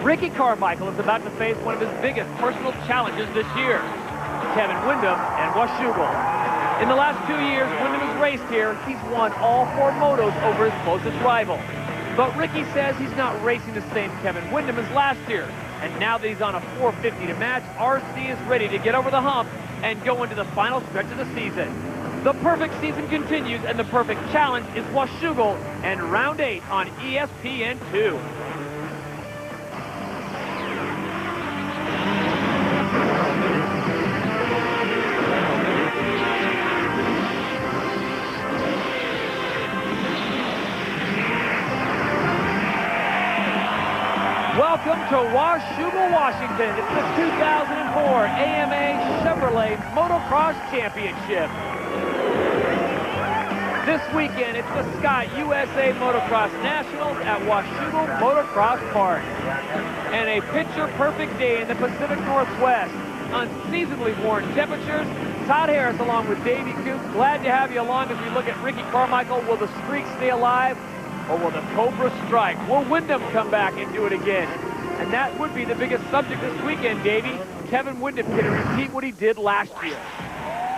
Ricky Carmichael is about to face one of his biggest personal challenges this year, Kevin Windham and Washougal. In the last 2 years, Windham has raced here. He's won all 4 motos over his closest rival. But Ricky says he's not racing the same Kevin Windham as last year. And now that he's on a 450 to match, RC is ready to get over the hump and go into the final stretch of the season. The perfect season continues, and the perfect challenge is Washougal and round 8 on ESPN2. Welcome to Washougal, Washington. It's the 2004 AMA Chevrolet Motocross Championship. This weekend, it's the Scott USA Motocross Nationals at Washougal Motocross Park. And a picture-perfect day in the Pacific Northwest. Unseasonably warm temperatures. Todd Harris along with Davey Coops. Glad to have you along as we look at Ricky Carmichael. Will the streak stay alive? Or will the Cobra strike? Will Windham come back and do it again? And that would be the biggest subject this weekend, Davey. Kevin Windham can repeat what he did last year.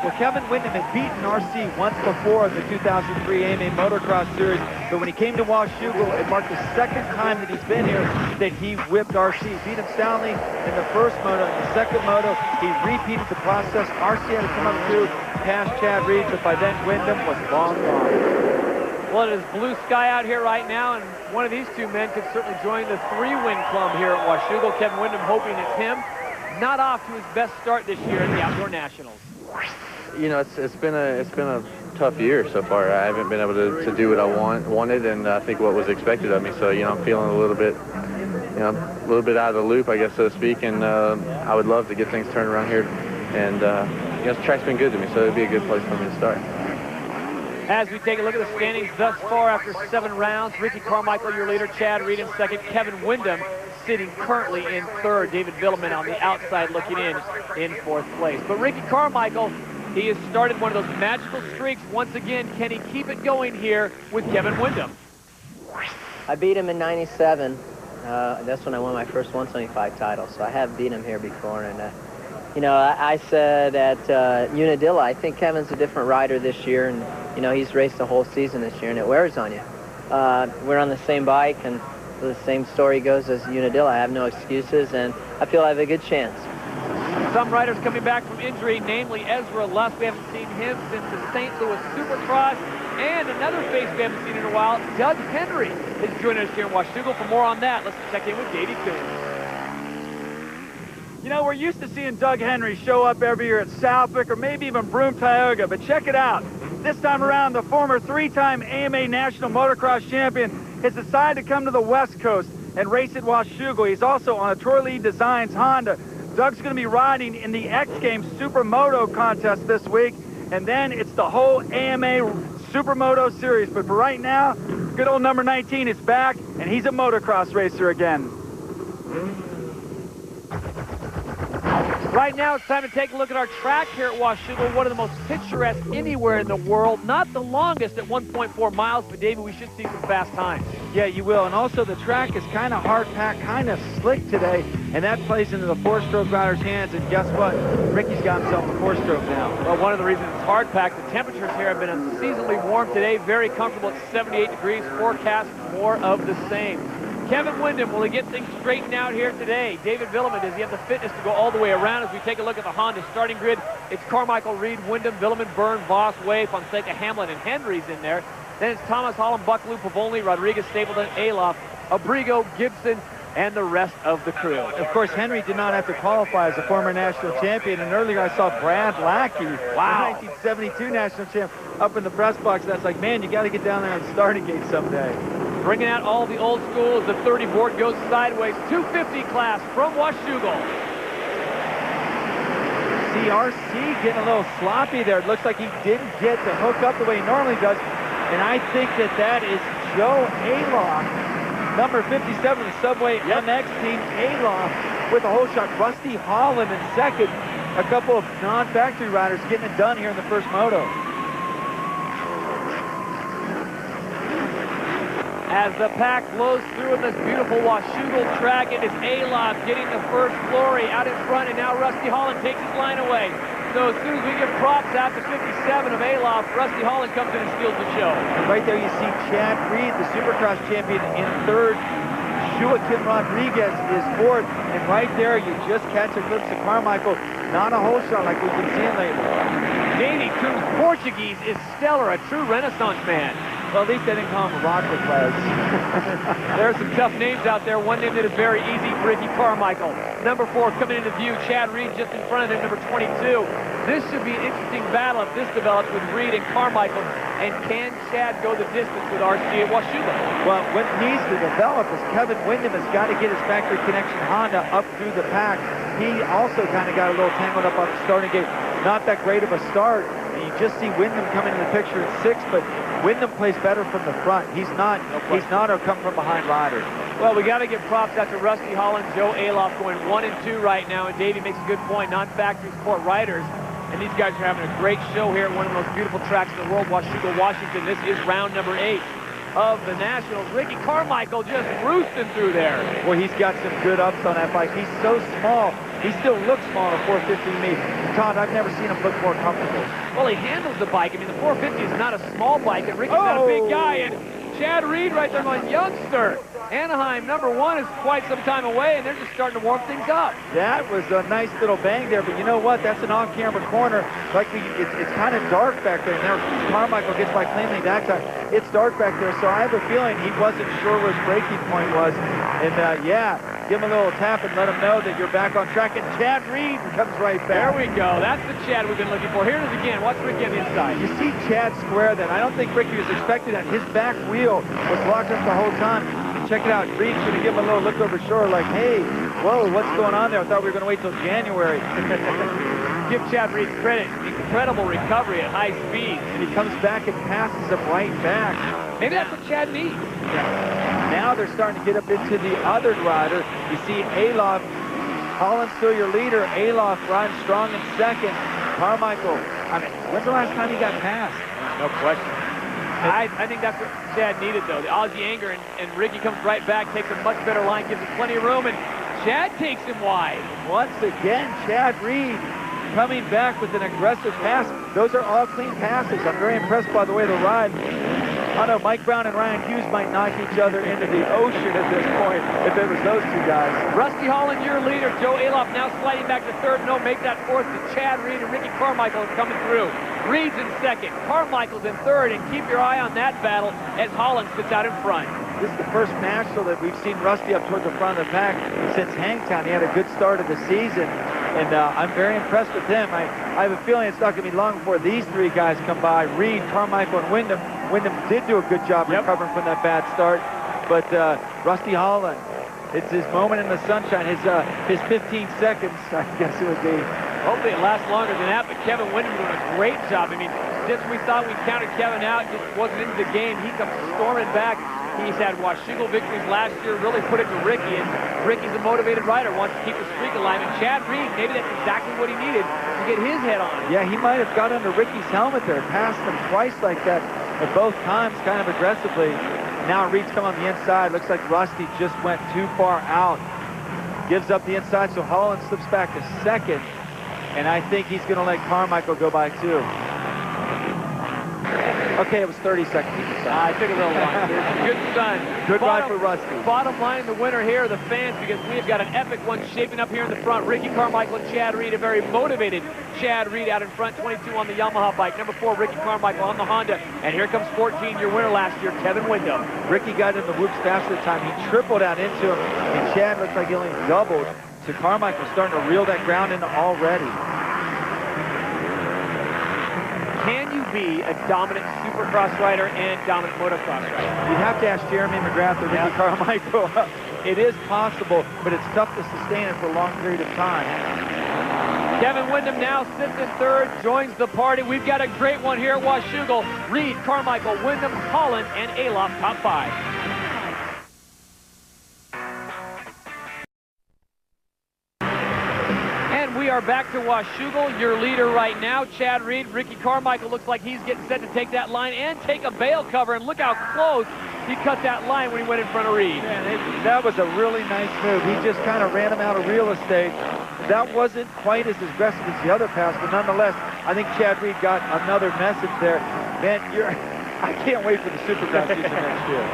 Well, Kevin Windham had beaten RC once before in the 2003 AMA Motocross Series, but when he came to Washougal, it marked the second time that he's been here that he whipped RC. Beat him soundly in the first moto. In the second moto, he repeated the process. RC had to come up through past Chad Reed, but by then Windham was long gone. Well, it is blue sky out here right now, and one of these two men could certainly join the 3-win club here at Washougal. Kevin Windham hoping it's him. Not off to his best start this year in the Outdoor Nationals. You know, it's been a tough year so far. I haven't been able to do what I wanted, and I think what was expected of me. So, you know, I'm feeling a little bit out of the loop, I guess, so to speak. And I would love to get things turned around here. And you know, the track's been good to me, so it'd be a good place for me to start. As we take a look at the standings thus far after 7 rounds, Ricky Carmichael, your leader, Chad Reed in second, Kevin Windham sitting currently in third, David Villeman on the outside looking in fourth place. But Ricky Carmichael, he has started one of those magical streaks once again. Can he keep it going here with Kevin Windham? I beat him in '97. That's when I won my first 125 title, so I have beat him here before. And you know, I said at Unadilla, I think Kevin's a different rider this year, and you know, he's raced the whole season this year, and it wears on you. We're on the same bike, and the same story goes as Unadilla. I have no excuses, and I feel I have a good chance. Some riders coming back from injury, namely Ezra Lusk. We haven't seen him since the St. Louis Supercross. And another face we haven't seen in a while, Doug Henry is joining us here in Washougal. For more on that, let's check in with Davey Coombs. You know, we're used to seeing Doug Henry show up every year at Southwick or maybe even Broome, Tioga, but check it out. This time around, the former 3-time AMA National Motocross Champion has decided to come to the West Coast and race at Washougal. He's also on a Troy Lee Designs Honda. Doug's going to be riding in the X Games Supermoto contest this week, and then it's the whole AMA Supermoto Series. But for right now, good old number 19 is back, and he's a motocross racer again. Right now, it's time to take a look at our track here at Washougal, one of the most picturesque anywhere in the world. Not the longest at 1.4 miles, but David, we should see some fast times. Yeah, you will. And also, the track is kind of hard-packed, kind of slick today, and that plays into the 4-stroke rider's hands. And guess what? Ricky's got himself a 4-stroke now. Well, one of the reasons it's hard-packed, the temperatures here have been unseasonably warm today, very comfortable at 78 degrees. Forecast more of the same. Kevin Windham, will he get things straightened out here today? David Villeman, does he have the fitness to go all the way around? As we take a look at the Honda starting grid, it's Carmichael, Reed, Windham, Villeman, Byrne, Voss, Way, Fonseca, Hamlin, and Henry's in there. Then it's Thomas, Holland, Buckaloo, Pavoni, Rodriguez, Stapleton, Aloff, Abrigo, Gibson, and the rest of the crew. Of course, Henry did not have to qualify as a former national champion, and earlier I saw Brad Lackey, wow, the 1972 national champ, up in the press box. That's like, man, you got to get down there on the starting gate someday. Bringing out all the old school as the 30 board goes sideways. 250 class from Washougal. See RC getting a little sloppy there. It looks like he didn't get the hook up the way he normally does. And I think that is Joe Aloff, number 57 of the Subway MX team. Aloff with a whole shot. Rusty Holland in second. A couple of non-factory riders getting it done here in the first moto. As the pack flows through in this beautiful Washougal track, it is Alof getting the first glory out in front, and now Rusty Holland takes his line away. So as soon as we give props out to 57 of Alof, Rusty Holland comes in and steals the show. And right there you see Chad Reed, the Supercross champion, in third. Joaquin Rodriguez is fourth. And right there you just catch a glimpse of Carmichael. Not a whole shot like we've been seeing lately. Davey Coombs Portuguese is stellar, a true Renaissance man. Well, at least they didn't call him Rocket Les. There are some tough names out there. One name that is very easy, Ricky Carmichael. Number 4 coming into view, Chad Reed just in front of him, number 22. This should be an interesting battle if this develops with Reed and Carmichael. And can Chad go the distance with RC at Washougal? Well, what needs to develop is Kevin Windham has got to get his factory connection Honda up through the pack. He also kind of got a little tangled up on the starting gate. Not that great of a start. And you just see Windham coming in the picture at 6th, but Windham plays better from the front. He's not a come from behind rider. Well, we got to give props out to Rusty Holland, Joe Alof going 1 and 2 right now, and Davey makes a good point, non-factory sport riders. And these guys are having a great show here at one of the most beautiful tracks in the world, Washougal, Washington. This is round number 8 of the Nationals. Ricky Carmichael just roosting through there. Well, he's got some good ups on that bike. He's so small. He still looks small on a 450 me. Todd, I've never seen him look more comfortable. Well, he handles the bike. I mean, the 450 is not a small bike, and Ricky's not a big guy. And Chad Reed right there going, youngster. Anaheim, number 1 is quite some time away, and they're just starting to warm things up. That was a nice little bang there, but you know what? That's an off-camera corner. It's kind of dark back there. Now Carmichael gets by cleanly that time. It's dark back there, so I have a feeling he wasn't sure where his braking point was. And yeah, give him a little tap and let him know that you're back on track. And Chad Reed comes right back. There we go. That's the Chad we've been looking for. Here it is again. Watch Ricky on the inside. You see Chad square that. I don't think Ricky was expecting that. His back wheel was locked up the whole time. Check it out. Reed's going to give him a little look over shore like, hey, whoa, what's going on there? I thought we were going to wait till January. Give Chad Reed credit. Incredible recovery at high speed. And he comes back and passes him right back. Maybe that's what Chad needs. Yeah. Now they're starting to get up into the other rider. You see Alof. Holland's still your leader. Alof riding strong in second. Carmichael, I mean, when's the last time he got passed? No question. I think that's what Chad needed, though. The Aussie anger, and Ricky comes right back, takes a much better line, gives him plenty of room, and Chad takes him wide. Once again, Chad Reed coming back with an aggressive pass. Those are all clean passes. I'm very impressed by the way they ride. I know Mike Brown and Ryan Hughes might knock each other into the ocean at this point if it was those two guys. Rusty Holland, your leader. Joe Alof now sliding back to third. No, make that fourth to Chad Reed, and Ricky Carmichael is coming through. Reed's in second. Carmichael's in third, and keep your eye on that battle as Holland sits out in front. This is the first national that we've seen Rusty up towards the front of the pack since Hangtown. He had a good start of the season, and I'm very impressed with him. I have a feeling it's not going to be long before these three guys come by, Reed, Carmichael, and Windham. Windham did do a good job recovering from that bad start, but Rusty Holland, it's his moment in the sunshine, his 15 seconds, I guess it would be. Hopefully it lasts longer than that, but Kevin Windham doing a great job. I mean, since we thought we counted Kevin out, just wasn't into the game, he comes storming back. He's had Washougal victories last year, really put it to Ricky, and Ricky's a motivated rider, wants to keep the streak alive. And Chad Reed, maybe that's exactly what he needed to get his head on. Yeah, he might have got under Ricky's helmet there, passed him twice like that, at both times kind of aggressively. Now Reed's come on the inside. Looks like Rusty just went too far out. Gives up the inside, so Holland slips back to second. And I think he's going to let Carmichael go by too. Okay, it was 30 seconds. I took a little long. Good sun. Good ride for Rusty. Bottom line, the winner here are the fans, because we've got an epic one shaping up here in the front. Ricky Carmichael and Chad Reed, a very motivated Chad Reed out in front, 22 on the Yamaha bike. Number 4, Ricky Carmichael on the Honda. And here comes 14, your winner last year, Kevin Windham. Ricky got in the whoops faster time. He tripled out into him, and Chad looks like he only doubled. So Carmichael starting to reel that ground in already. Can you be a dominant supercross rider and dominant motocross rider? You'd have to ask Jeremy McGrath or Ricky Carmichael. It is possible, but it's tough to sustain it for a long period of time. Kevin Windham now sits in third, joins the party. We've got a great one here at Washougal. Reed, Carmichael, Windham, Holland, and Alof, top 5. We are back to Washougal, your leader right now, Chad Reed. Ricky Carmichael looks like he's getting set to take that line and take a bail cover, and look how close he cut that line when he went in front of Reed. Man, that was a really nice move. He just kind of ran him out of real estate. That wasn't quite as aggressive as the other pass, but nonetheless, I think Chad Reed got another message there. Man, I can't wait for the Supercross season next year.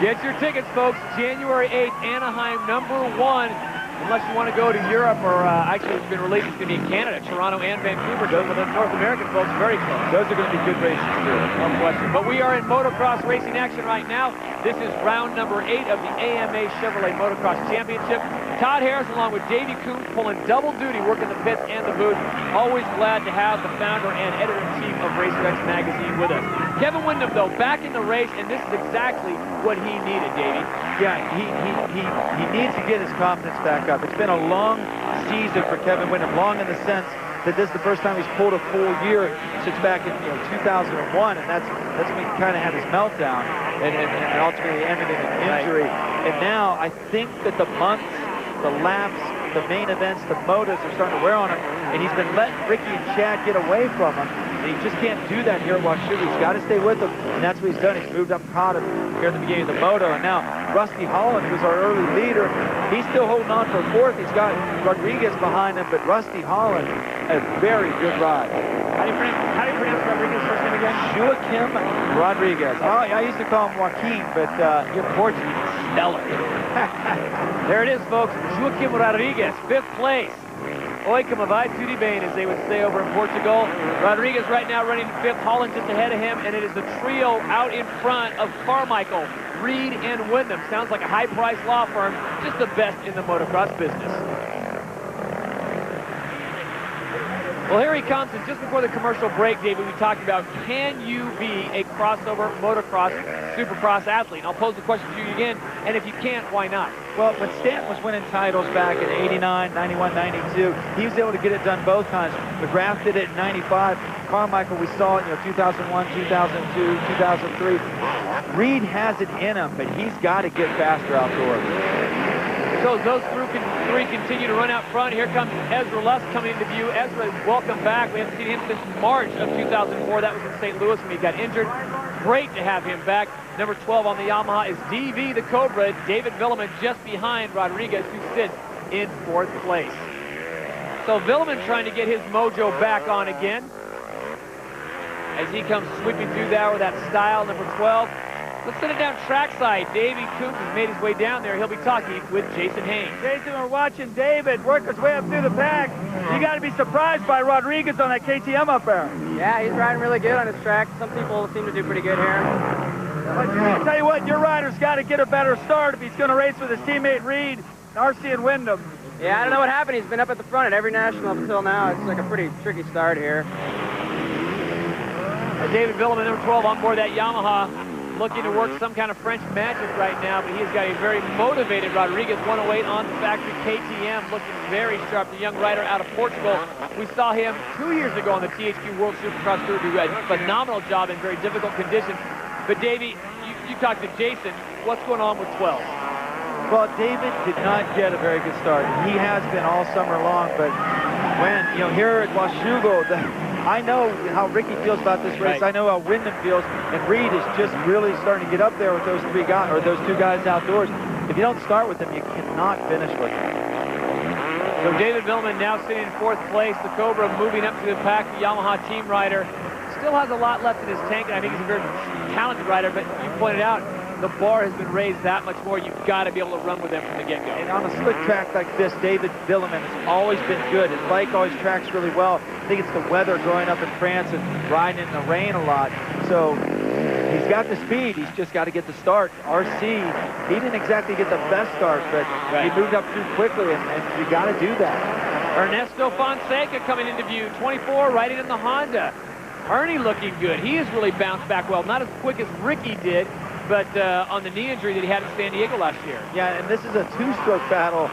Get your tickets, folks. January 8th, Anaheim, #1. Unless you want to go to Europe, or actually it's been released, it's going to be in Canada, Toronto and Vancouver. So for the North American folks, very close. Those are going to be good races too. No question. But we are in motocross racing action right now. This is round number 8 of the AMA Chevrolet Motocross Championship. Todd Harris along with Davey Coombs pulling double duty, working the pits and the booth. Always glad to have the founder and editor-in-chief of RacerX Magazine with us. Kevin Windham, though, back in the race, and this is exactly what he needed, Davey. Yeah, he needs to get his confidence back up. It's been a long season for Kevin Windham, long in the sense that this is the first time he's pulled a full year since back in 2001, and that's when he kind of had his meltdown and ultimately ended in an injury. And now I think that the months, the laps, the main events, the motos are starting to wear on him, and he's been letting Ricky and Chad get away from him. And he just can't do that here at Washougal. He's got to stay with them, and that's what he's done. He's moved up caught him here at the beginning of the moto, and now Rusty Holland, who's our early leader, he's still holding on for fourth. He's got Rodriguez behind him, but Rusty Holland, a very good ride. How do you pronounce Rodriguez's first name again? Joaquim Rodriguez. I used to call him Joaquin, but Your Portuguese is stellar. There it is, folks. Joaquim Rodriguez, 5th place. Oi, como vai, tudo bem, as they would say over in Portugal. Rodriguez right now running 5th, Holland just ahead of him, and it is the trio out in front of Carmichael, Reed, and Windham. Sounds like a high-priced law firm, just the best in the motocross business. Well, here he comes, and just before the commercial break, David, we talked about, can you be a crossover motocross, supercross athlete? And I'll pose the question to you again, and if you can't, why not? Well, when Stanton was winning titles back in 89, 91, 92, he was able to get it done both times. McGrath did it in 95. Carmichael, we saw it, 2001, 2002, 2003. Reed has it in him, but he's got to get faster outdoors. So those three continue to run out front. Here comes Ezra Lusk coming into view. Ezra, welcome back. We haven't seen him since March of 2004. That was in St. Louis when he got injured. Great to have him back. Number 12 on the Yamaha is DV the Cobra. David Villeman just behind Rodriguez, who sits in 4th place. So Villeman trying to get his mojo back on again as he comes sweeping through there with that style, number 12. Let's send it down trackside. Davey Coombs has made his way down there. He'll be talking with Jason Haynes. Jason, we're watching David work his way up through the pack. You got to be surprised by Rodriguez on that KTM up there. Yeah, he's riding really good on his track. Some people seem to do pretty good here. I'll tell you what, your rider's got to get a better start if he's going to race with his teammate Reed, RC, and Windham. Yeah, I don't know what happened. He's been up at the front at every national up until now. It's like a pretty tricky start here. David Villeman, number 12, on board that Yamaha, looking to work some kind of French magic right now, but he's got a very motivated Rodriguez 108 on the factory KTM, looking very sharp. The young rider out of Portugal. We saw him 2 years ago on the THQ World Supercross Tour do a phenomenal job in very difficult conditions. But Davey, you talked to Jason. What's going on with 12? Well, David did not get a very good start. He has been all summer long, but when, here at Washougal, I know how Ricky feels about this race. Right. I know how Windham feels, and Reed is just really starting to get up there with those three guys, or those two guys outdoors. If you don't start with them, you cannot finish with them. So David Villeman now sitting in 4th place. The Cobra moving up to the pack. The Yamaha team rider still has a lot left in his tank, and I think he's a very talented rider, but you pointed out, the bar has been raised that much more. You've got to be able to run with them from the get-go. And on a slick track like this, David Villeman has always been good. His bike always tracks really well. I think it's the weather growing up in France and riding in the rain a lot. So he's got the speed. He's just got to get the start. RC, he didn't exactly get the best start, but he moved up too quickly, and you got to do that. Ernesto Fonseca coming into view, 24, riding in the Honda. Ernie looking good. He has really bounced back well. Not as quick as Ricky did, but on the knee injury that he had in San Diego last year. Yeah, and this is a two-stroke battle.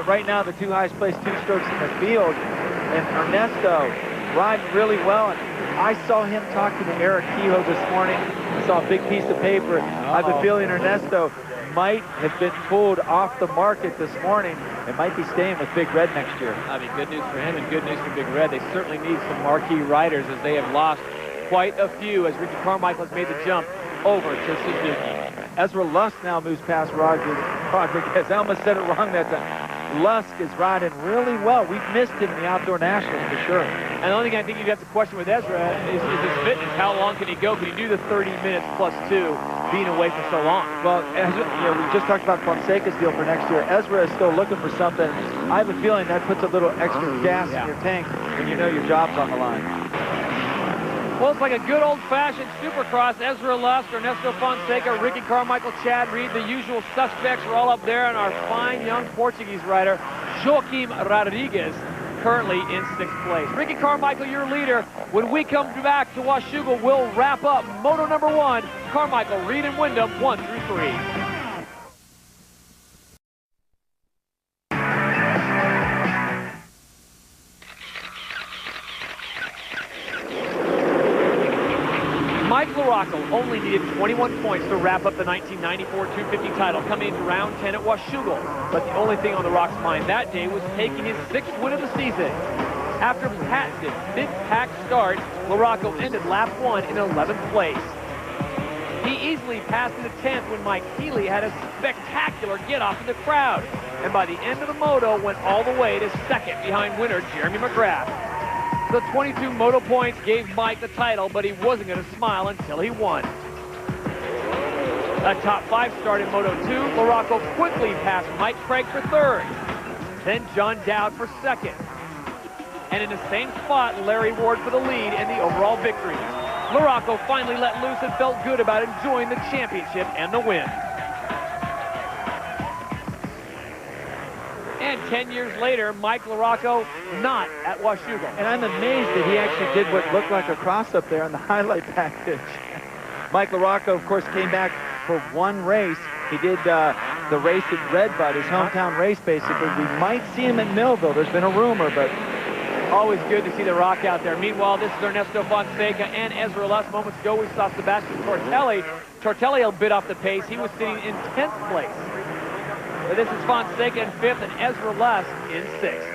Right now, the two highest placed two-strokes in the field. And Ernesto riding really well. And I saw him talking to Eric Kehoe this morning. I saw a big piece of paper. I've been feeling Ernesto might have been pulled off the market this morning and might be staying with Big Red next year. I mean, good news for him and good news for Big Red. They certainly need some marquee riders, as they have lost quite a few as Ricky Carmichael has made the jump over to Suzuki. Ezra Lusk now moves past Rodriguez. I almost said it wrong that time. Lusk is riding really well. We've missed him in the Outdoor Nationals for sure. And the only thing I think you'd have to question with Ezra is his fitness. How long can he go? Can he do the 30 minutes plus 2 being away for so long? Well, Ezra, we just talked about Fonseca's deal for next year. Ezra is still looking for something. I have a feeling that puts a little extra gas in your tank when you know your job's on the line. Well, it's like a good old-fashioned Supercross. Ezra Lusk, Ernesto Fonseca, Ricky Carmichael, Chad Reed, the usual suspects are all up there, and our fine young Portuguese rider, Joaquim Rodriguez, currently in 6th place. Ricky Carmichael, your leader. When we come back to Washougal, we'll wrap up Moto number 1. Carmichael, Reed, and Wyndham, 1 through 3. Mike LaRocco only needed 21 points to wrap up the 1994 250 title, coming into round 10 at Washougal. But the only thing on the Rock's mind that day was taking his 6th win of the season. After patented mid-pack start, LaRocco ended lap 1 in 11th place. He easily passed into 10th when Mike Healy had a spectacular get-off in the crowd. And by the end of the moto, went all the way to 2nd behind winner Jeremy McGrath. The 22 moto points gave Mike the title, but he wasn't going to smile until he won. A top 5 start in Moto 2, LaRocco quickly passed Mike Craig for 3rd. Then John Dowd for 2nd. And in the same spot, Larry Ward for the lead and the overall victory. LaRocco finally let loose and felt good about enjoying the championship and the win. And 10 years later, Mike LaRocco not at Washougal. And I'm amazed that he actually did what looked like a cross up there on the highlight package. Mike LaRocco, of course, came back for one race. He did the race at Redbud, his hometown race, basically. We might see him at Millville. There's been a rumor, but always good to see the Rock out there. Meanwhile, this is Ernesto Fonseca and Ezra Lusk. Moments ago, we saw Sebastian Tortelli. Tortelli a bit off the pace. He was sitting in 10th place. But this is Fonseca in 5th and Ezra Lusk in 6th.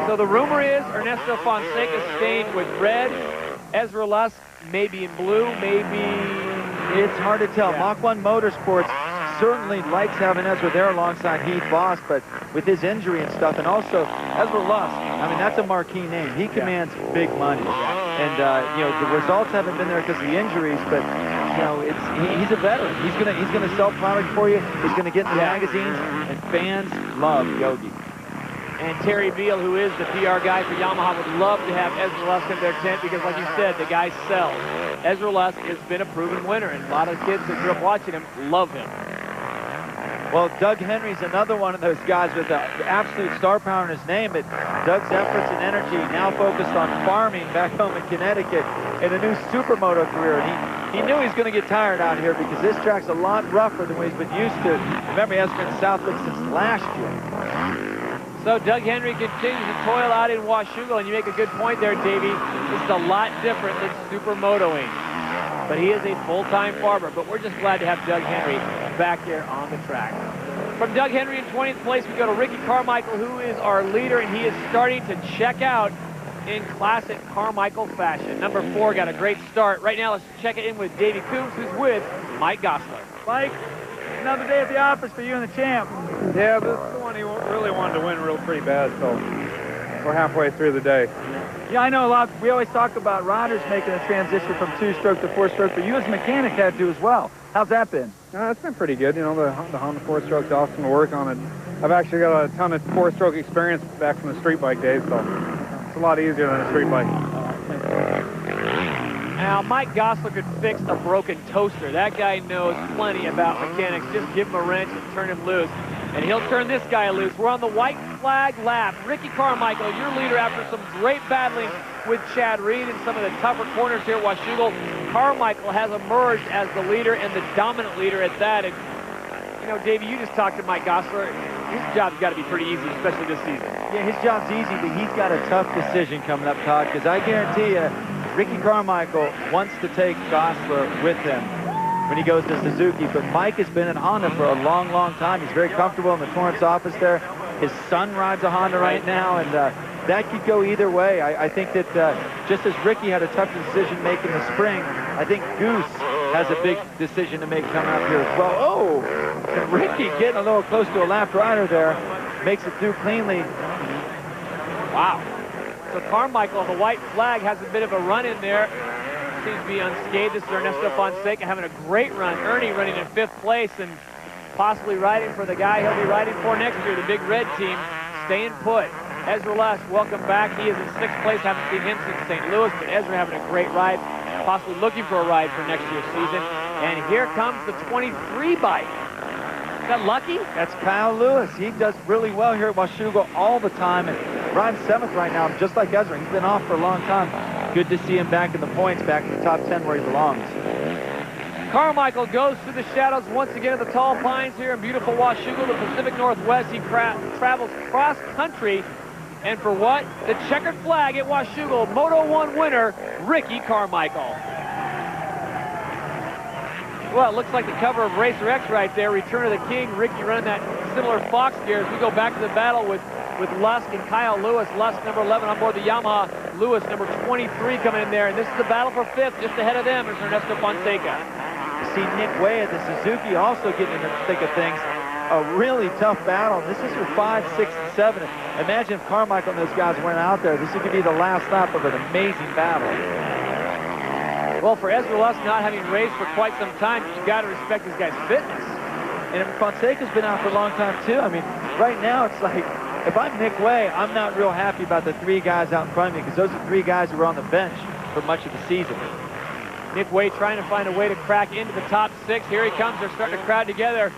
So the rumor is Ernesto Fonseca staying with red. Ezra Lusk maybe in blue, maybe... It's hard to tell. Mach 1 Motorsports certainly likes having Ezra there alongside Heath Voss, but with his injury and stuff, and also Ezra Lusk, I mean, that's a marquee name. He commands big money. And, you know, the results haven't been there because of the injuries, but, you know, he's a veteran. He's gonna sell product for you. He's gonna get in the magazines, and fans love Yogi. And Terry Beal, who is the PR guy for Yamaha, would love to have Ezra Lusk in their tent because, like you said, the guy sells. Ezra Lusk has been a proven winner, and a lot of kids that grew up watching him love him. Well, Doug Henry's another one of those guys with the absolute star power in his name, but Doug's efforts and energy now focused on farming back home in Connecticut in a new supermoto career. And he knew he was going to get tired out here because this track's a lot rougher than what he's been used to. Remember, he hasn't been in Southwick since last year. So Doug Henry continues to toil out in Washougal, and you make a good point there, Davey. This is a lot different than supermotoing. But he is a full-time farmer. But we're just glad to have Doug Henry back here on the track. From Doug Henry in 20th place, we go to Ricky Carmichael, who is our leader, and he is starting to check out in classic Carmichael fashion. Number 4 got a great start. Right now, let's check it in with Davey Coombs, who's with Mike Gosler. Mike, another day at the office for you and the champ. Yeah, this is the one he really wanted to win pretty bad, so we're halfway through the day. Yeah, I know a lot. We always talk about riders making a transition from 2-stroke to 4-stroke, but you as a mechanic had to as well. How's that been? It's been pretty good. You know, the Honda 4-stroke's awesome to work on it. I've actually got a ton of 4-stroke experience back from the street bike days, so it's a lot easier than a street bike. Now, Mike Gosler could fix a broken toaster. That guy knows plenty about mechanics. Just give him a wrench and turn him loose. And he'll turn this guy loose. We're on the white flag lap. Ricky Carmichael, your leader after some great battling with Chad Reed in some of the tougher corners here at Washougal. Carmichael has emerged as the leader and the dominant leader at that. And, you know, Davey, you just talked to Mike Gosler. His job's got to be pretty easy, especially this season. Yeah, his job's easy, but he's got a tough decision coming up, Todd, because I guarantee you, Ricky Carmichael wants to take Gosler with him when he goes to Suzuki, but Mike has been in Honda for a long, long time. He's very comfortable in the Torrance office there. His son rides a Honda right now, and that could go either way. I think that just as Ricky had a tough decision making the spring, I think Goose has a big decision to make coming up here as well. Oh, and Ricky getting a little close to a lap rider there, makes it through cleanly. Wow. So Carmichael, the white flag, has a bit of a run in there. Seems to be unscathed. This is Ernesto Fonseca having a great run. Ernie running in 5th place and possibly riding for the guy he'll be riding for next year, the Big Red team, staying put. Ezra Lusk, welcome back. He is in 6th place. Haven't seen him since St. Louis, but Ezra having a great ride, possibly looking for a ride for next year's season. And here comes the 23 bike. Is that Lucky? That's Kyle Lewis. He does really well here at Washougal all the time, and riding 7th right now, just like Ezra. He's been off for a long time. Good to see him back in the points, back in the top 10 where he belongs. Carmichael goes through the shadows once again at the Tall Pines here in beautiful Washougal, the Pacific Northwest. He travels cross-country. And for what? The checkered flag at Washougal, Moto 1 winner, Ricky Carmichael. Well, it looks like the cover of Racer X right there, Return of the King. Ricky running that similar Fox gear as we go back to the battle with Lusk and Kyle Lewis. Lusk, number 11 on board the Yamaha. Lewis, number 23 coming in there. And this is the battle for 5th. Just ahead of them is Ernesto Fonseca. You see Nick Way at the Suzuki also getting in the thick of things. A really tough battle. This is your 5, 6, and 7. Imagine if Carmichael and those guys went out there. This could be the last lap of an amazing battle. Well, for Ezra Lusk not having raced for quite some time, you got to respect this guy's fitness. And Fonseca's been out for a long time, too. I mean, right now it's like, if I'm Nick Way, I'm not real happy about the 3 guys out in front of me because those are 3 guys who were on the bench for much of the season. Nick Way trying to find a way to crack into the top 6. Here he comes. They're starting to crowd together.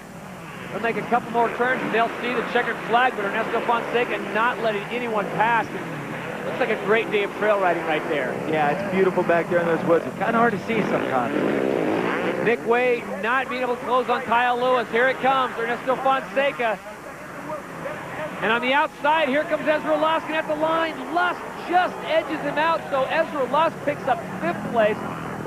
They'll make a couple more turns and they'll see the checkered flag, but Ernesto Fonseca not letting anyone pass. Looks like a great day of trail riding right there. Yeah, it's beautiful back there in those woods. It's kind of hard to see sometimes. Nick Way not being able to close on Kyle Lewis. Here it comes, Ernesto Fonseca. And on the outside, here comes Ezra Lusk, and at the line, Lusk just edges him out, so Ezra Lusk picks up 5th place.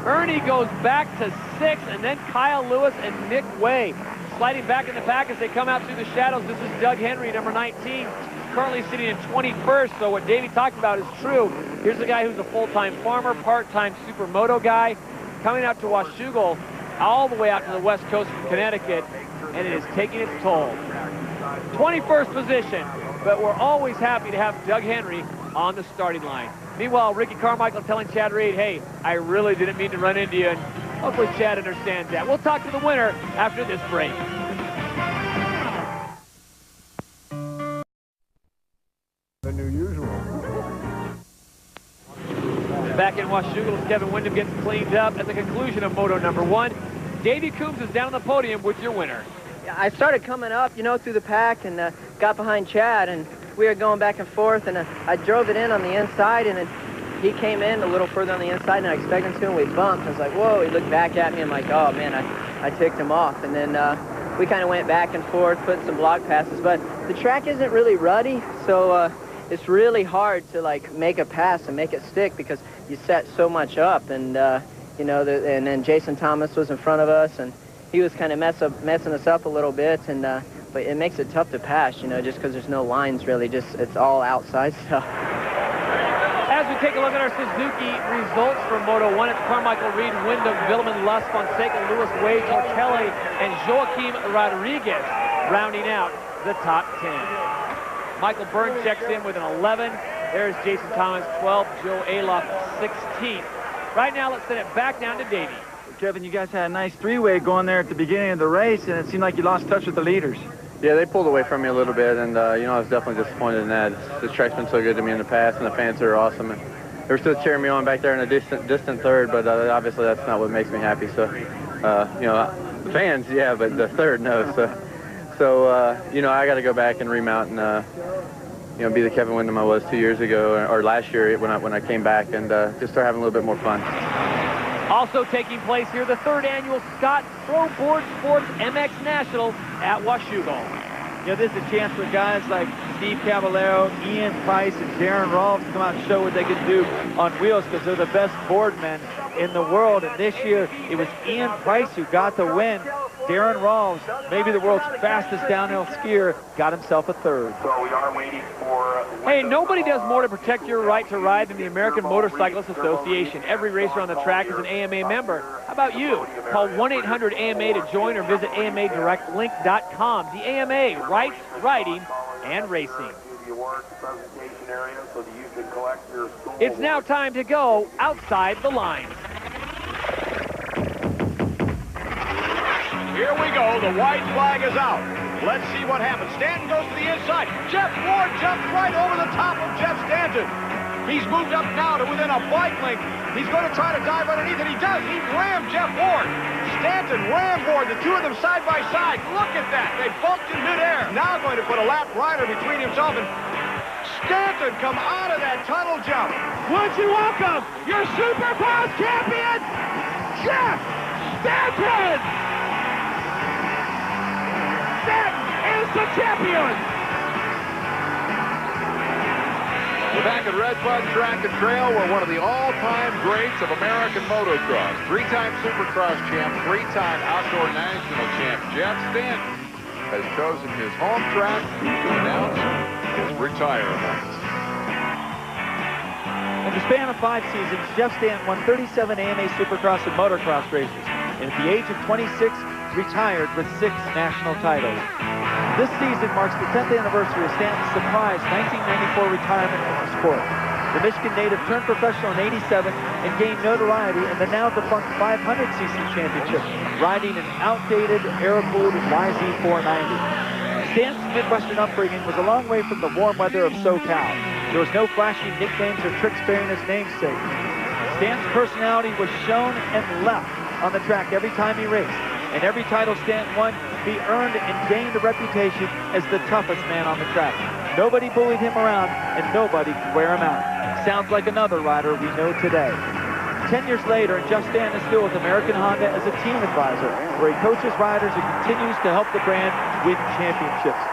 Ernie goes back to 6th, and then Kyle Lewis and Nick Way sliding back in the pack as they come out through the shadows. This is Doug Henry, number 19, currently sitting in 21st, so what Davey talked about is true. Here's a guy who's a full-time farmer, part-time supermoto guy, coming out to Washougal, all the way out to the west coast from Connecticut, and it is taking its toll. 21st position, but we're always happy to have Doug Henry on the starting line. Meanwhile, Ricky Carmichael telling Chad Reed, hey, I really didn't mean to run into you, and hopefully Chad understands that. We'll talk to the winner after this break. The new usual. Back in Washougal as Kevin Windham gets cleaned up at the conclusion of Moto number 1. Davey Coombs is down on the podium with your winner. I started coming up, you know, through the pack and got behind Chad, and we were going back and forth, and I drove it in on the inside, and he came in a little further on the inside, and I expected him to, and we bumped. I was like, whoa, he looked back at me, and I'm like, oh, man, I ticked him off. And then we kind of went back and forth, putting some block passes, but the track isn't really ruddy, so it's really hard to, like, make a pass and make it stick because you set so much up, and, you know, and then Jason Thomas was in front of us, and he was kind of messing us up a little bit, and but it makes it tough to pass, you know, just because there's no lines really, just it's all outside stuff. As we take a look at our Suzuki results from Moto 1, it's Carmichael, Reed, Windham, Villeman, Lusk, Fonseca, Lewis, Wade, Tortelli, and Joaquim Rodriguez rounding out the top 10. Michael Byrne checks in with an 11. There's Jason Thomas, 12, Joe Aloff, 16th. Right now, let's send it back down to Davey. Kevin, you guys had a nice 3-way going there at the beginning of the race, and it seemed like you lost touch with the leaders. Yeah, they pulled away from me a little bit, and, you know, I was definitely disappointed in that. This track's been so good to me in the past, and the fans are awesome. And they were still cheering me on back there in a distant third, but obviously that's not what makes me happy. So, you know, the fans, yeah, but the third, no. So you know, I got to go back and remount and, you know, be the Kevin Windham I was 2 years ago, or last year when I came back, and just start having a little bit more fun. Also taking place here, the 3rd annual Scott Pro Board Sports MX National at Washougal. You know, this is a chance for guys like Steve Caballero, Ian Price, and Darren Rolfs to come out and show what they can do on wheels because they're the best boardmen in the world. And this year, it was Ian Price who got the win. Darren Rawls, maybe the world's fastest downhill skier, got himself a third. So we are waiting for... Hey, nobody does more to protect your right to ride than the American Motorcyclists Association. Every racer on the track is an AMA member. How about you? Call 1-800-AMA to join or visit AMADirectLink.com. The AMA, rights, riding, and racing. It's now time to go outside the lines. Here we go. The white flag is out. Let's see what happens. Stanton goes to the inside. Jeff Ward jumps right over the top of Jeff Stanton. He's moved up now to within a bike length. He's going to try to dive underneath, and he does. He rammed Jeff Ward. Stanton rammed Ward, the two of them side by side. Look at that. They bumped in midair. Now going to put a lap rider between himself and Stanton come out of that tunnel jump. Would you welcome your Supercross champion, Jeff Stanton! Stanton is the champion! We're back at Red Bud Track and Trail, where one of the all-time greats of American motocross, three-time Supercross champ, three-time outdoor national champ, Jeff Stanton, has chosen his home track to announce his retirement. In the span of 5 seasons, Jeff Stanton won 37 AMA Supercross and motocross races, and at the age of 26, retired with 6 national titles. This season marks the 10th anniversary of Stanton's surprise 1994 retirement from the sport. The Michigan native turned professional in '87 and gained notoriety in the now-defunct 500cc championship, riding an outdated air-cooled YZ490. Stanton's Midwestern upbringing was a long way from the warm weather of SoCal. There was no flashy nicknames or tricks bearing his namesake. Stanton's personality was shown and left on the track every time he raced. And every title Stanton won, he earned and gained a reputation as the toughest man on the track. Nobody bullied him around, and nobody could wear him out. Sounds like another rider we know today. 10 years later, and Jeff Stanton is still with American Honda as a team advisor, where he coaches riders and continues to help the brand win championships.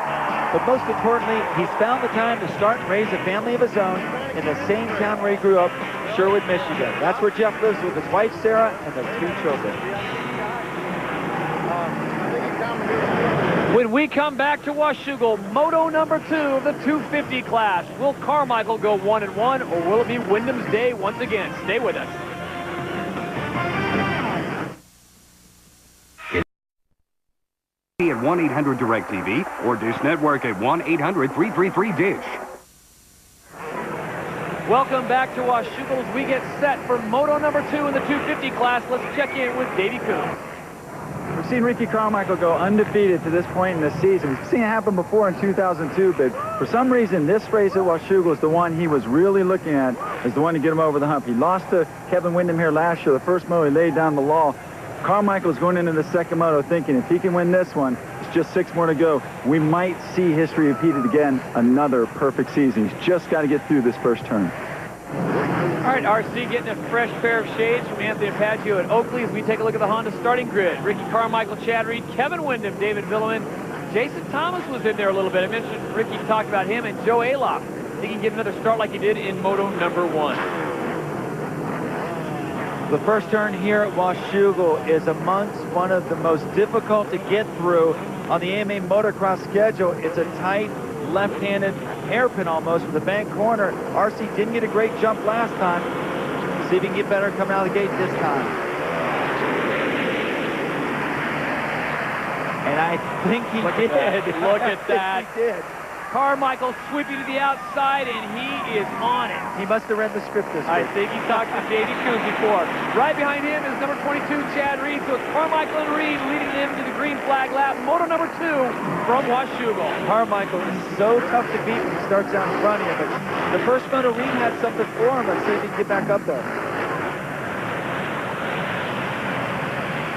But most importantly, he's found the time to start and raise a family of his own in the same town where he grew up, Sherwood, Michigan. That's where Jeff lives with his wife, Sarah, and their 2 children. When we come back to Washougal, moto number 2 of the 250 class, will Carmichael go 1-1, or will it be Wyndham's day once again? Stay with us. At 1-800-DIRECTV or Dish Network at 1-800-333-DISH. Welcome back to Washougal as we get set for moto number 2 in the 250 class. Let's check in with Davey Coons. We've seen Ricky Carmichael go undefeated to this point in the season. We've seen it happen before in 2002, but for some reason, this race at Washougal is the one he was really looking at as the one to get him over the hump. He lost to Kevin Windham here last year. The first moto, he laid down the law. Carmichael is going into the second moto thinking if he can win this one, it's just 6 more to go. We might see history repeated again, another perfect season. He's just got to get through this first turn. All right, RC getting a fresh pair of shades from Anthony Apaggio at Oakley as we take a look at the Honda starting grid. Ricky Carmichael, Chad Reed, Kevin Windham, David Villeman. Jason Thomas was in there a little bit. I mentioned Ricky talked about him, and Joe Aloff. I think he can get another start like he did in moto number 1. The first turn here at Washougal is amongst one of the most difficult to get through on the AMA motocross schedule. It's a tight left-handed hairpin almost with a bank corner. RC didn't get a great jump last time. See if he can get better coming out of the gate this time. And I think he did. Look at that. He did. Carmichael sweeping to the outside, and he is on it. He must have read the script this week. I think he talked to J.D. Coons before. Right behind him is number 22, Chad Reed. So it's Carmichael and Reed leading him to the green flag lap. Moto number 2 from Washougal. Carmichael is so tough to beat when he starts out in front of you, but the first moto, Reed had something for him. Let's see if he can get back up there.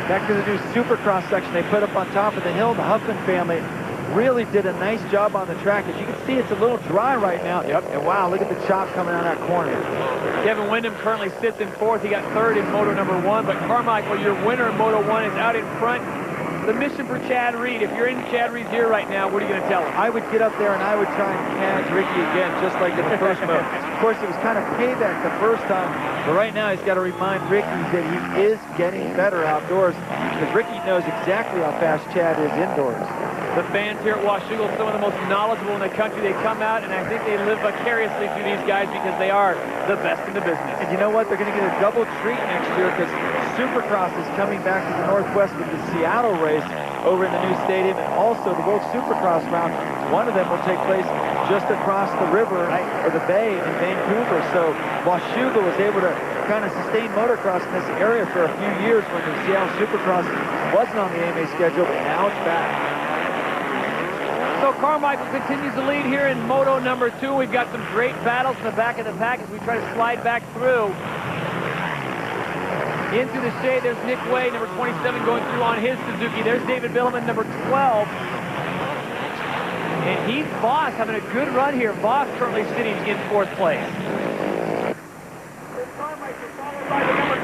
Back to the new Supercross section they put up on top of the hill. The Huffman family really did a nice job on the track. As you can see, it's a little dry right now. Yep. And wow, look at the chop coming out of that corner. Kevin Windham currently sits in 4th. He got 3rd in moto number 1, but Carmichael, your winner in moto 1, is out in front. the mission for Chad Reed. If you're in Chad Reed's ear right now, what are you going to tell him? I would get up there and I would try and catch Ricky again, just like in the first moto. Of course, it was kind of payback the first time, but right now he's got to remind Ricky that he is getting better outdoors, because Ricky knows exactly how fast Chad is indoors. The fans here at Washougal, some of the most knowledgeable in the country. They come out, and I think they live vicariously through these guys because they are the best in the business. And you know what? They're going to get a double treat next year, because Supercross is coming back to the Northwest with the Seattle race over in the new stadium, and also the World Supercross round. One of them will take place just across the river or the bay in Vancouver. So Washougal was able to kind of sustain motocross in this area for a few years when the Seattle Supercross wasn't on the AMA schedule, but now it's back. So Carmichael continues to lead here in Moto number 2. We've got some great battles in the back of the pack as we try to slide back through. Into the shade, there's Nick Way, number 27, going through on his Suzuki. There's David Billaman, number 12. And Heath Voss having a good run here. Voss currently sitting in 4th place.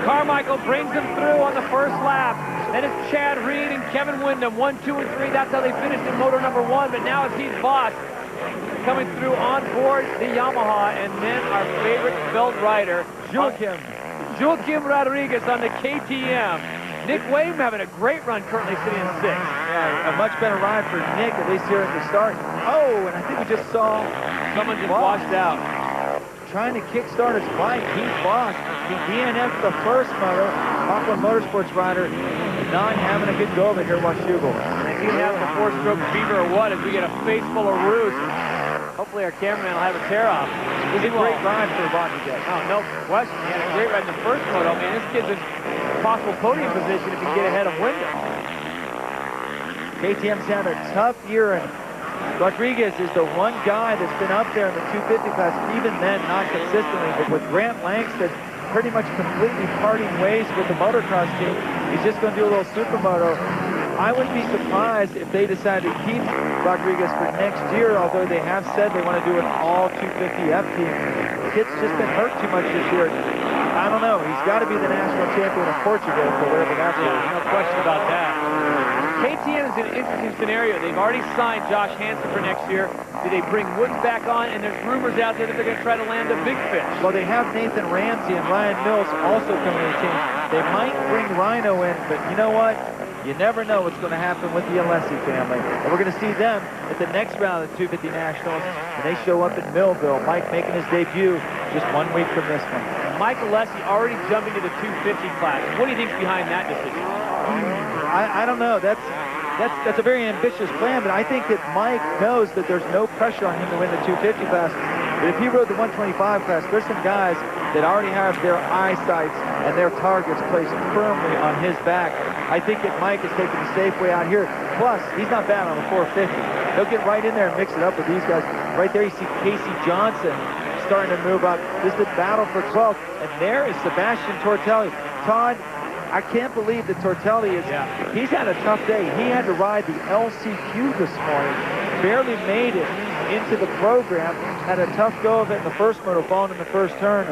Carmichael brings him through on the first lap. Then it's Chad Reed and Kevin Windham, 1, 2, and 3. That's how they finished in Moto number 1. But now it's Heath Voss coming through on board the Yamaha. And then our favorite belt rider, Joaquim Rodriguez on the KTM. Nick Wade having a great run, currently sitting in 6th. Yeah, a much better ride for Nick, at least here at the start. Oh, and I think we just saw someone just washed out. Trying to kickstart his bike, Heath Voss. He DNF'd the first moto. Auckland Motorsports rider not having a good go of it here at Washougal. And he has the 4-stroke fever or what as we get a face full of roost. Hopefully our cameraman will have a tear-off. It was a great ride for Rodriguez. Oh, no question. He had a great ride in the first moto. I mean, this kid's in possible podium position if he can get ahead of Wyndham. KTM's had a tough year, and Rodriguez is the one guy that's been up there in the 250 class, even then not consistently. But with Grant Langston pretty much completely parting ways with the motocross team, he's just going to do a little supermoto. I wouldn't be surprised if they decide to keep Rodriguez for next year, although they have said they want to do an all 250F team. The kid's just been hurt too much this year. I don't know. He's got to be the national champion of Portugal for whatever that's worth. No question about that. KTM is an interesting scenario. They've already signed Josh Hansen for next year. Do they bring Woods back on? And there's rumors out there that they're going to try to land a big fish. Well, they have Nathan Ramsey and Ryan Mills also coming to the team. They might bring Rhino in, but you know what? You never know what's going to happen with the Alessi family. And we're going to see them at the next round of the 250 Nationals, and they show up in Millville. Mike making his debut just 1 week from this one. Mike Alessi already jumping to the 250 class. What do you think's behind that decision? I don't know. That's a very ambitious plan, but I think that Mike knows that there's no pressure on him to win the 250 class. But if he rode the 125 class, there's some guys that already have their eyesights and their targets placed firmly on his back. I think that Mike is taking the safe way out here. Plus, he's not bad on the 450. He'll get right in there and mix it up with these guys. Right there, you see Casey Johnson starting to move up. This is the battle for 12th. And there is Sebastian Tortelli. Todd, I can't believe that Tortelli is, he's had a tough day. He had to ride the LCQ this morning. Barely made it into the program. Had a tough go of it in the first moto, falling in the first turn.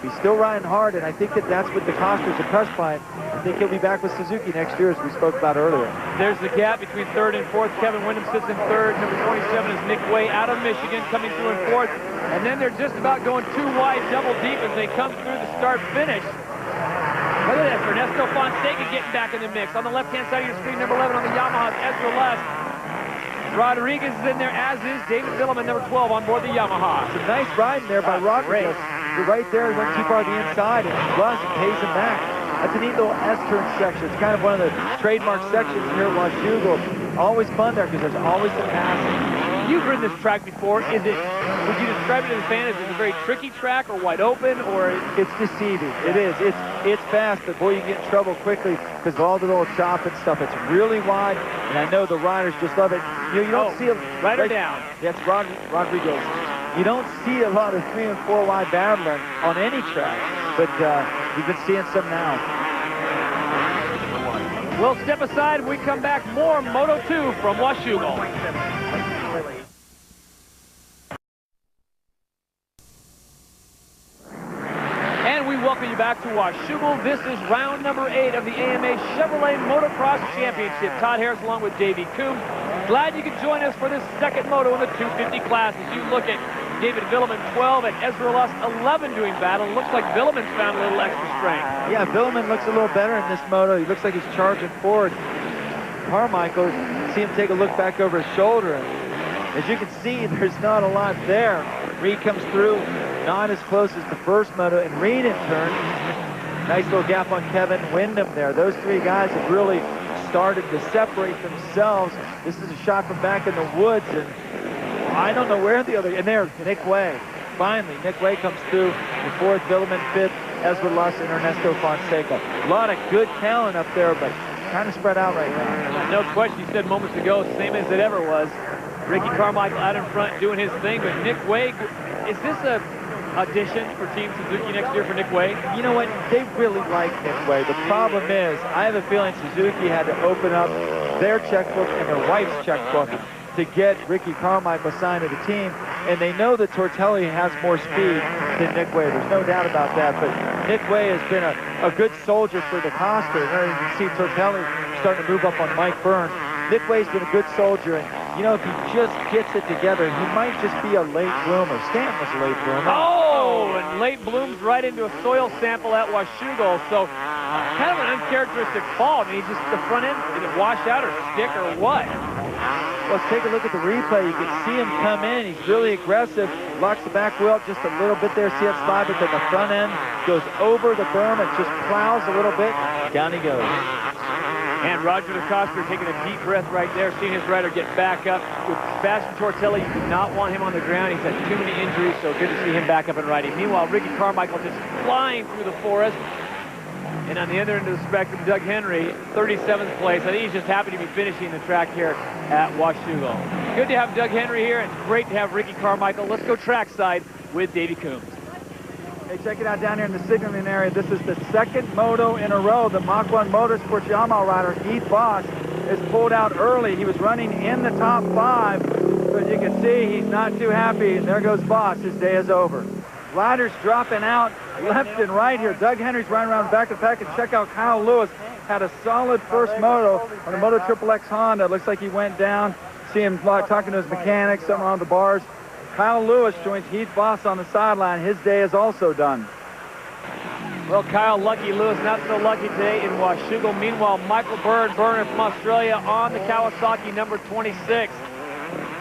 He's still riding hard, and I think that that's what the Costers impressed by him. I think he'll be back with Suzuki next year, as we spoke about earlier. There's the gap between 3rd and 4th. Kevin Windham sits in 3rd. Number 27 is Nick Way out of Michigan, coming through in 4th. And then they're just about going 2 wide, double deep as they come through the start-finish. Look at that, Ernesto Fonseca getting back in the mix. On the left-hand side of your screen, number 11 on the Yamaha, Ezra Les. Rodriguez is in there, as is David Billaman, number 12, on board the Yamaha. It's a nice ride in there by Rodriguez. You're right there, he went too far to the inside, and Russ pays him back. That's a neat little S-turn section. It's kind of one of the trademark sections here at Washougal. Always fun there because there's always some passing. You've ridden this track before. Would you describe it to the fan as a very tricky track or wide open, or? It's deceiving. It is. It's fast, but boy, you get in trouble quickly because of all the little chop and stuff. It's really wide, and I know the riders just love it. You don't see a rider down. That's Rodriguez. You don't see a lot of 3 and 4 wide battling on any track, but you've been seeing some now. We'll step aside when we come back. More Moto 2 from Washougal. And we welcome you you back to Washougal. This is round number 8 of the AMA Chevrolet Motocross Championship. Todd Harris along with Davey Coombs. Glad you could join us for this second moto in the 250 class as you look at David Villeman 12 and Ezra Luss 11 doing battle. Looks like Villeman's found a little extra strength. Yeah, Villeman looks a little better in this moto. He looks like he's charging forward. Carmichael, see him take a look back over his shoulder. And as you can see, there's not a lot there. Reed comes through, not as close as the first moto, and Reed in turn. Nice little gap on Kevin Windham there. Those three guys have really started to separate themselves. This is a shot from back in the woods, and I don't know where the other, and there's Nick Way. Finally, Nick Way comes through in fourth, Villeman fifth, Ezra Luss and Ernesto Fonseca. A lot of good talent up there, but kind of spread out right now. No question, you said moments ago, same as it ever was. Ricky Carmichael out in front doing his thing, but Nick Way, is this a audition for Team Suzuki next year for Nick Way? You know what? They really like Nick Way. The problem is, I have a feeling Suzuki had to open up their checkbook and their wife's checkbook to get Ricky Carmichael signed to the team, and they know that Tortelli has more speed than Nick Way. There's no doubt about that, but Nick Way has been a good soldier for the Costa. There you can see Tortelli starting to move up on Mike Burns. Nick Way's been a good soldier, and you know, if he just gets it together, he might just be a late bloomer. Stan was a late bloomer. Oh, and late blooms right into a soil sample at Washougal. So kind of an uncharacteristic fall. I mean, just the front end, did it wash out or stick or what? Let's take a look at the replay. You can see him come in. He's really aggressive. Locks the back wheel up just a little bit there. See that slide, but then the front end goes over the berm. It just plows a little bit. Down he goes. And Roger DeCoster taking a deep breath right there, seeing his rider get back up. With Sebastian Tortelli, you do not want him on the ground. He's had too many injuries, so good to see him back up and riding. Meanwhile, Ricky Carmichael just flying through the forest. And on the other end of the spectrum, Doug Henry, 37th place. I think he's just happy to be finishing the track here at Washougal. Good to have Doug Henry here, and great to have Ricky Carmichael. Let's go trackside with Davey Coombs. Hey, check it out down here in the signaling area. This is the second moto in a row. The Mach 1 Motorsports Yamaha rider, Heath Voss, is pulled out early. He was running in the top 5, but you can see he's not too happy. And there goes Voss. His day is over. Riders dropping out left and right here. Doug Henry's running around the back of the pack, and check out Kyle Lewis. Had a solid first moto on a Moto Triple X Honda. Looks like he went down. See him talking to his mechanics, something on the bars. Kyle Lewis joins Heath Voss on the sideline. His day is also done. Well, Kyle lucky, Lewis not so lucky today in Washougal. Meanwhile, Michael Burner from Australia on the Kawasaki number 26.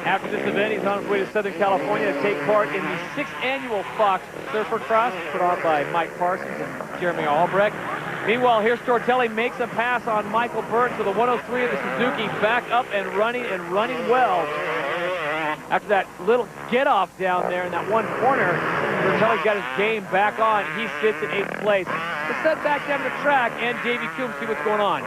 After this event, he's on his way to Southern California to take part in the 6th annual Fox Surfer Cross, put on by Mike Parsons and Jeremy Albrecht. Meanwhile, here's Tortelli, makes a pass on Michael Burns to the 103 of the Suzuki, back up and running well. After that little get-off down there in that one corner, Tortelli's got his game back on. He sits in 8th place. Let's head back down to the track and Davey Coombs see what's going on.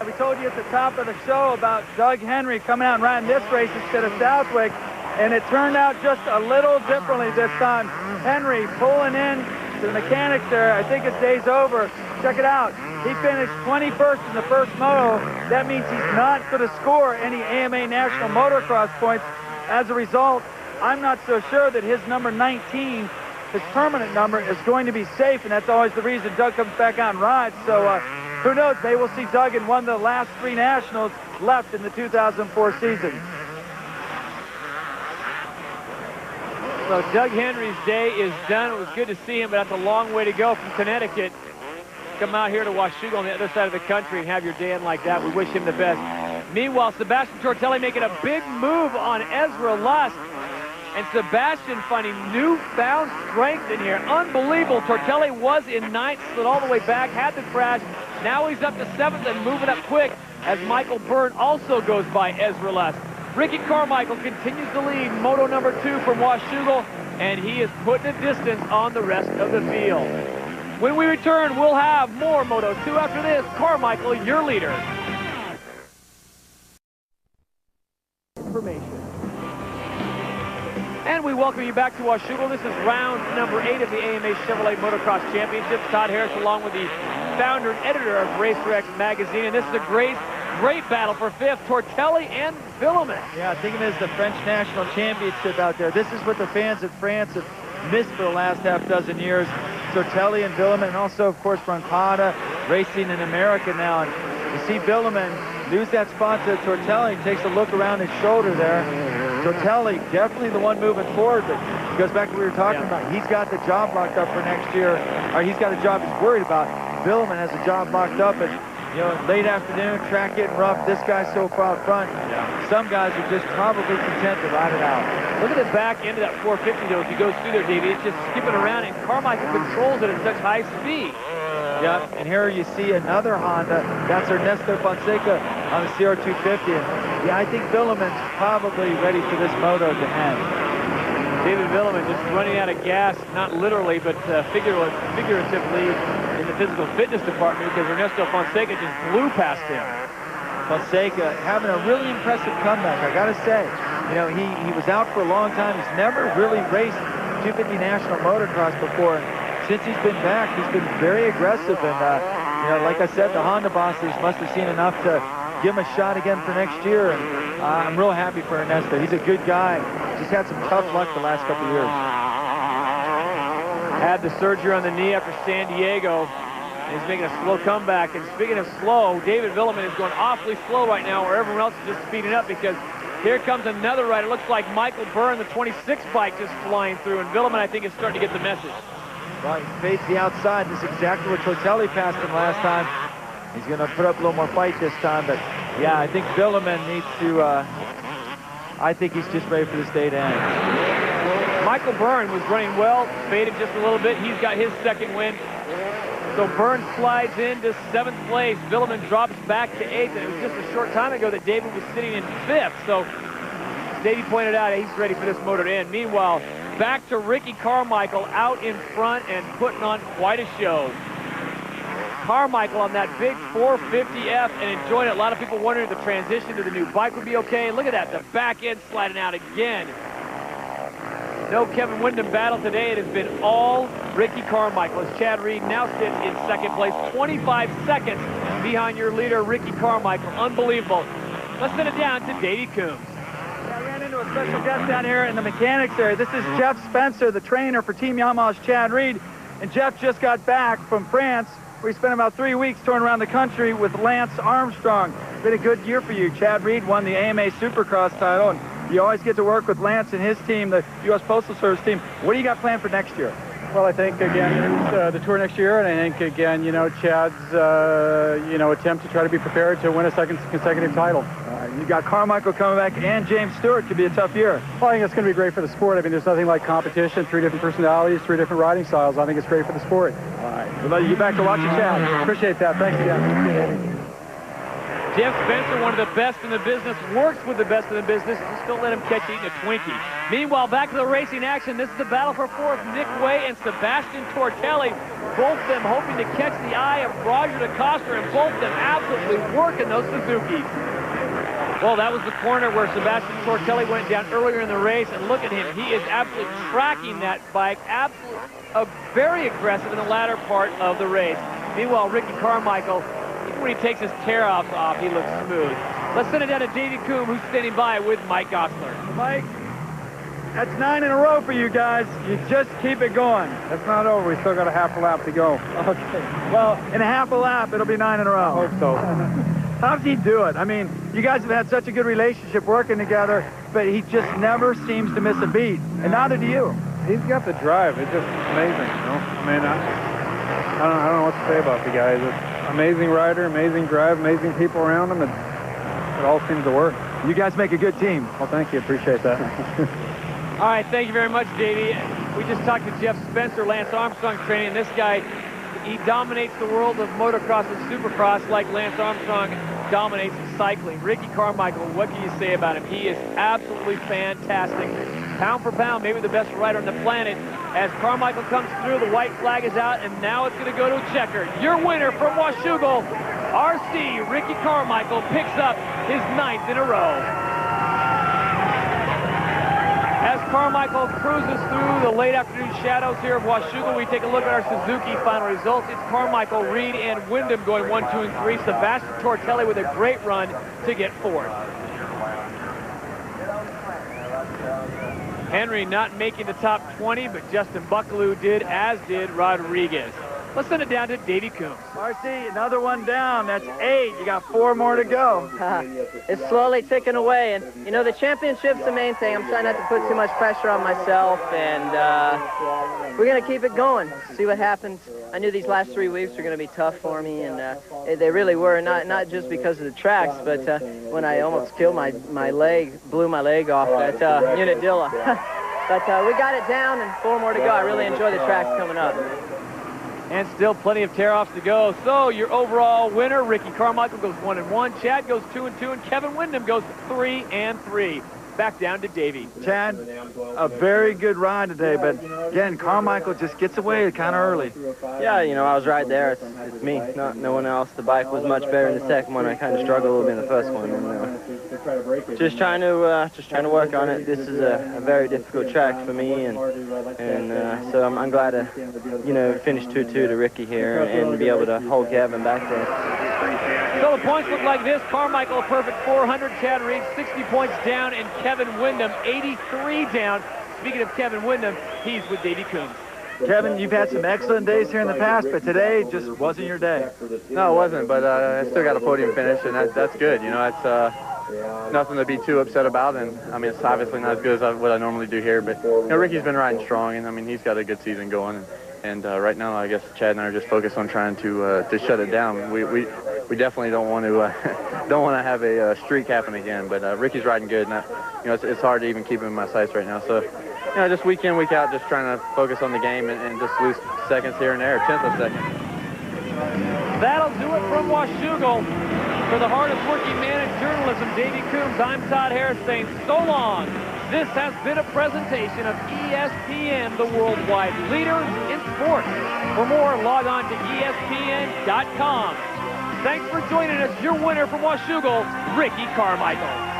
We told you at the top of the show about Doug Henry coming out and riding this race instead of Southwick, and it turned out just a little differently this time. Henry pulling in to the mechanics there. I think his day's over. Check it out. He finished 21st in the first moto. That means he's not going to score any AMA National Motocross points. As a result, I'm not so sure that his number 19, his permanent number, is going to be safe, and that's always the reason Doug comes back out and rides. So who knows? Maybe we'll see Doug in one of the last 3 Nationals left in the 2004 season. So Doug Henry's day is done. It was good to see him, but that's a long way to go from Connecticut. Come out here to Washougal on the other side of the country and have your day in like that. We wish him the best. Meanwhile, Sebastian Tortelli making a big move on Ezra Luss. And Sebastian finding newfound strength in here. Unbelievable. Tortelli was in 9th, slid all the way back, had the crash. Now he's up to 7th and moving up quick as Michael Byrne also goes by Ezra Luss. Ricky Carmichael continues to lead Moto number 2 from Washougal, and he is putting a distance on the rest of the field. When we return, we'll have more Moto 2 after this. Carmichael, your leader. Information. And we welcome you back to Washougal. This is round number 8 of the AMA Chevrolet Motocross Championship. Todd Harris along with the founder and editor of RacerX magazine. And this is a great battle for 5th, Tortelli and Villeman. Yeah, think of it as the French National Championship out there. This is what the fans in France have missed for the last half dozen years. Tortelli and Villeman, and also, of course, Brancata racing in America now. And you see Villeman lose that spot to Tortelli, takes a look around his shoulder there. Tortelli, definitely the one moving forward, but it goes back to what we were talking about. He's got the job locked up for next year, or he's got a job he's worried about. Villeman has a job locked up, and you know, late afternoon, track getting rough. This guy's so far out front. Some guys are just probably content to ride it out. Look at the back end of that 450, though, as he goes through there, Davey. It's just skipping around, and Carmichael controls it at such high speed. Yeah, and here you see another Honda. That's Ernesto Fonseca on the CR250. And yeah, I think Villeman's probably ready for this moto to end. David Villeman just running out of gas, not literally, but figuratively in the physical fitness department, because Ernesto Fonseca just blew past him. Fonseca having a really impressive comeback, I gotta say. You know, he was out for a long time. He's never really raced 250 National Motocross before. And since he's been back, he's been very aggressive. And, you know, like I said, the Honda bosses must have seen enough to give him a shot again for next year. And I'm real happy for Ernesto. He's a good guy. Just had some tough luck the last couple of years. Had the surgery on the knee after San Diego. He's making a slow comeback. And speaking of slow, David Villeman is going awfully slow right now, where everyone else is just speeding up, because here comes another rider. It looks like Michael Byrne, the 26 bike, just flying through. And Villeman, I think, is starting to get the message. Well, he fades the outside. This is exactly what Tortelli passed him last time. He's going to put up a little more fight this time. But, yeah, I think Villeman needs to... I think he's just ready for this day to end. Michael Byrne was running well, faded just a little bit. He's got his second win. So Byrne slides into 7th place. Villeman drops back to 8th, and it was just a short time ago that David was sitting in 5th. So as Davey pointed out, he's ready for this motor to end. Meanwhile, back to Ricky Carmichael out in front and putting on quite a show. Carmichael on that big 450F and enjoying it. A lot of people wondering if the transition to the new bike would be okay. Look at that, the back end sliding out again. No Kevin Windham battle today. It has been all Ricky Carmichael, as Chad Reed now sits in 2nd place, 25 seconds behind your leader, Ricky Carmichael. Unbelievable. Let's send it down to Davey Coombs. I ran into a special guest down here in the mechanics area. This is Jeff Spencer, the trainer for Team Yamaha's Chad Reed. And Jeff just got back from France, where he spent about 3 weeks touring around the country with Lance Armstrong. It's been a good year for you. Chad Reed won the AMA Supercross title, and you always get to work with Lance and his team, the U.S. Postal Service team. What do you got planned for next year? Well, I think, again, the tour next year, and I think, again, you know, Chad's, you know, attempt to try to be prepared to win a second consecutive title. You got Carmichael coming back, and James Stewart. Could be a tough year. Well, I think it's going to be great for the sport. I mean, there's nothing like competition, 3 different personalities, 3 different riding styles. I think it's great for the sport. All right. We'll let you get back to watching Chad. Appreciate that. Thanks again. Jeff Spencer, one of the best in the business, works with the best in the business. Just don't let him catch eating a Twinkie. Meanwhile, back to the racing action. This is the battle for 4th. Nick Way and Sebastian Tortelli, both of them hoping to catch the eye of Roger DeCoster, and both of them absolutely working those Suzukis. Well, that was the corner where Sebastian Tortelli went down earlier in the race, and look at him. He is absolutely tracking that bike, very aggressive in the latter part of the race. Meanwhile, Ricky Carmichael, when he takes his tear off, he looks smooth. Let's send it down to Davey Coombe, who's standing by with Mike Gosler. Mike, that's 9 in a row for you guys. You just keep it going. That's not over. We still got a half a lap to go. Okay. Well, in a half a lap, it'll be 9 in a row. I hope so. How does he do it? I mean, you guys have had such a good relationship working together, but he just never seems to miss a beat, and neither do you. He's got the drive. It's just amazing, you know? I mean, I don't know what to say about the guy. He's an amazing rider, amazing drive, amazing people around him. It all seems to work. You guys make a good team. Well, thank you. Appreciate that. All right, thank you very much, Davey. We just talked to Jeff Spencer, Lance Armstrong training. This guy, he dominates the world of motocross and supercross like Lance Armstrong dominates cycling. Ricky Carmichael, what can you say about him? He is absolutely fantastic. Pound for pound, maybe the best rider on the planet. As Carmichael comes through, the white flag is out, and now it's going to go to a checker. Your winner from Washougal, RC Ricky Carmichael, picks up his 9th in a row. As Carmichael cruises through the late afternoon shadows here of Washougal, we take a look at our Suzuki final results. It's Carmichael, Reed, and Windham going 1, 2, and 3. Sebastian Tortelli with a great run to get 4th. Henry not making the top 20, but Justin Buckaloo did, as did Rodriguez. Let's send it down to Davey Coombs. Marcy, another one down. That's 8. You got 4 more to go. It's slowly ticking away, and you know the championship's the main thing. I'm trying not to put too much pressure on myself, and we're gonna keep it going. See what happens. I knew these last 3 weeks were gonna be tough for me, and they really were. Not just because of the tracks, but when I almost killed my leg, blew my leg off at Unadilla. But we got it down, and 4 more to go. I really enjoy the tracks coming up. And still plenty of tear-offs to go. So your overall winner, Ricky Carmichael, goes 1-1. Chad goes 2-2, and Kevin Windham goes 3-3. Back down to Davey. Chad, a very good ride today, but again, Carmichael just gets away kind of early. Yeah, you know, I was right there. It's me, no one else. The bike was much better in the second one. I kind of struggled a little bit in the first one. And, just trying to work on it. This is a very difficult track for me, and so I'm glad to, you know, finish 2-2 to Ricky here and be able to hold Kevin back there. So the points look like this. Carmichael a perfect 400. Chad Reed 60 points down, and Kevin Windham 83 down. Speaking of Kevin Windham, he's with Davey Coombs. Kevin, you've had some excellent days here in the past, but today just wasn't your day. No, it wasn't, but I still got a podium finish, and that's good. You know, it's nothing to be too upset about, and I mean, it's obviously not as good as what I normally do here, but you know, Ricky's been riding strong, and I mean, he's got a good season going, and right now, I guess Chad and I are just focused on trying to shut it down. We definitely don't want to have a streak happen again, but Ricky's riding good, and you know, it's hard to even keep him in my sights right now. So, you know, just week in, week out, just trying to focus on the game and just lose seconds here and there, tenth of a second. That'll do it from Washougal. For the hardest working man in journalism, Davey Coombs, I'm Todd Harris saying so long. This has been a presentation of ESPN, the worldwide leader in sports. For more, log on to ESPN.com. Thanks for joining us. Your winner from Washougal, Ricky Carmichael.